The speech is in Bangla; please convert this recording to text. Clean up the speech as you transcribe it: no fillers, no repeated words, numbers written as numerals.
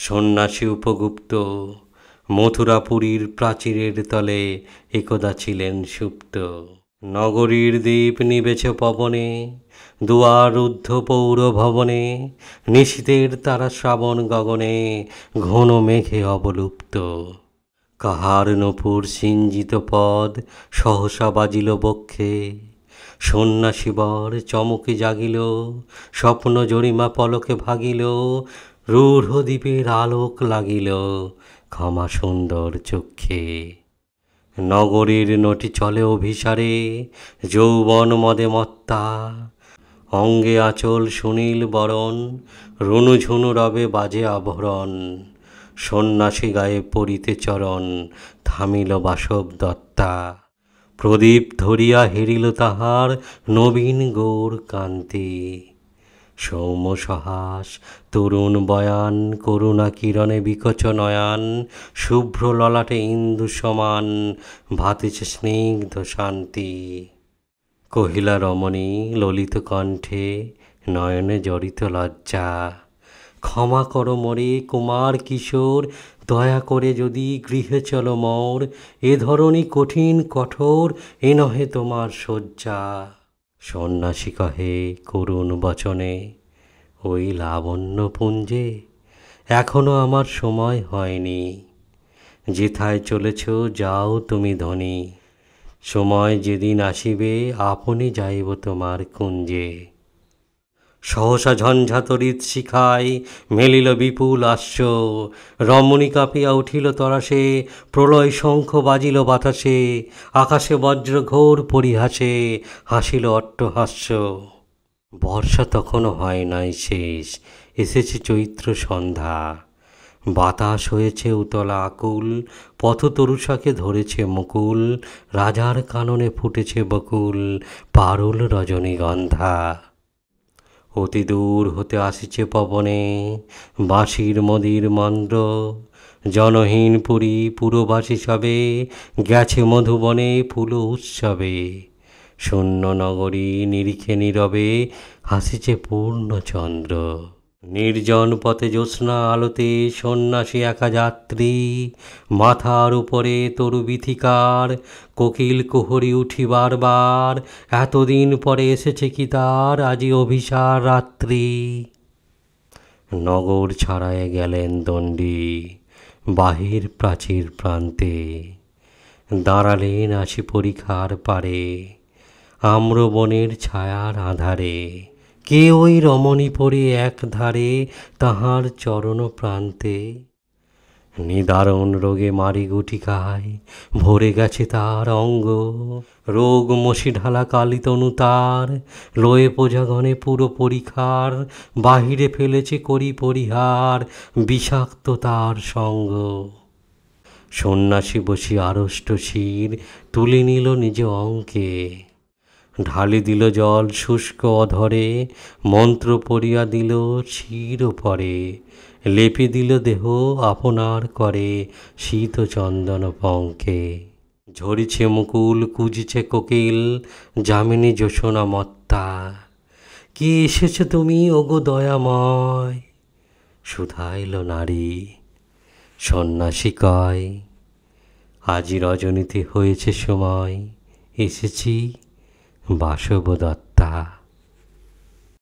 সন্ন্যাসী উপগুপ্ত মথুরাপুরীর প্রাচীরের তলে একদা ছিলেন সুপ্ত। নগরীর দ্বীপ নিবেছে পবনে, দুয়ার রুদ্ধ পৌর ভবনে, নিশীথের তারা শ্রাবণ গগনে, ঘন মেঘে অবলুপ্ত। কাহার নূপুর সিঞ্জিত পদ সহসা বাজিল বক্ষে, সন্ন্যাসীবর চমকে জাগিল, স্বপ্ন জরিমা পলকে ভাগিল, রূঢ় দ্বীপের আলোক লাগিল ক্ষমা সুন্দর চক্ষে। নগরীর নটি চলে অভিসারে, যৌবন মদে মত্তা, অঙ্গে আঁচল সুনীল বরণ, রুনুঝুনু রবে বাজে আভরণ, সন্ন্যাসী গায়ে পড়িতে চরণ, থামিল বাসব দত্তা। প্রদীপ ধরিয়া হেরিল তাহার নবীন গৌর কান্তি, সৌম্য সহাস তরুণ বয়ান, করুণা কিরণে বিকচ নয়ান, শুভ্র ললাটে ইন্দু সমান, ভাতিছে স্নিগ্ধ শান্তি। কহিলা রমণী ললিত কণ্ঠে, নয়নে জড়িত লজ্জা, ক্ষমা করো মোরে কুমার কিশোর, দয়া করে যদি গৃহে চলো মোর, এ ধরনী কঠিন কঠোর এ নহে তোমার শয্যা। সন্ন্যাসী কহে করুণ বচনে, ওই লাবণ্যপুঞ্জে এখনো আমার সময় হয়নি, যেথায় চলেছ যাও তুমি ধনী, সময় যেদিন আসিবে আপনি যাইব তোমার কুঞ্জে। সহসা ঝঞ্ঝা তড়িৎ শিখায় মেলিল বিপুল আশ্চ, রমণী কাঁপিয়া উঠিল তরাসে, প্রলয় শঙ্খ বাজিল বাতাসে, আকাশে বজ্র ঘোর পরিহাসে, হাসিল অট্টহাস্য। বর্ষা তখনও হয় নাই শেষ, এসেছে চৈত্র সন্ধ্যা, বাতাস হয়েছে উতলা আকুল, পথতরুষাকে ধরেছে মুকুল, রাজার কাননে ফুটেছে বকুল, পারুল রজনীগন্ধা। অতি দূর হতে আসিছে পবনে বাঁশির মদির মন্দ্র, জনহীন পুরী পুরবাসী সবে, গেছে মধুবনে ফুল উৎসবে, শূন্য নগরী নিরিখে নীরবে, হাসিছে পূর্ণচন্দ্র। নির্জন পথে জ্যোৎস্না আলোতে সন্ন্যাসী একা যাত্রী, মাথার উপরে তরু বিথিকার, কোকিল কুহরি উঠি বারবার, এতদিন পরে এসেছে কি তার আজি অভিসার রাত্রি। নগর ছাড়ায় গেলেন দণ্ডী বাহির প্রাচীর প্রান্তে, দাঁড়ালেন আসি পরিখার পারে, আম্রবনের ছায়ার আধারে, কে ওই রমণী পড়ে এক ধারে তাহার চরণ প্রান্তে। নিদারুণ রোগে মারি গুটি খায়, ভরে গেছে তার অঙ্গ, রোগ মশি ঢালা কালিতনু তার, লয়ে প্রজাগণে পুরো পরিখার, বাহিরে ফেলেছে করি পরিহার, বিষাক্ত তার সঙ্গ। সন্ন্যাসী বসি আড়ষ্ট শির তুলে নিল নিজ অঙ্কে, ঢালি দিল জল শুষ্ক অধরে, মন্ত্র পড়িয়া দিল শির পরে, লেপে দিল দেহ আপনার করে শীত চন্দন পঙ্কে। ঝরিছে মুকুল কুজিছে কোকিল, যামিনী যোশনা মত্তা, কি এসেছ তুমি ওগো দয়াময়, শুধাইল নারী। সন্ন্যাসী কয়, আজি রজনীতে হয়েছে সময়, এসেছি বাসব দত্তা।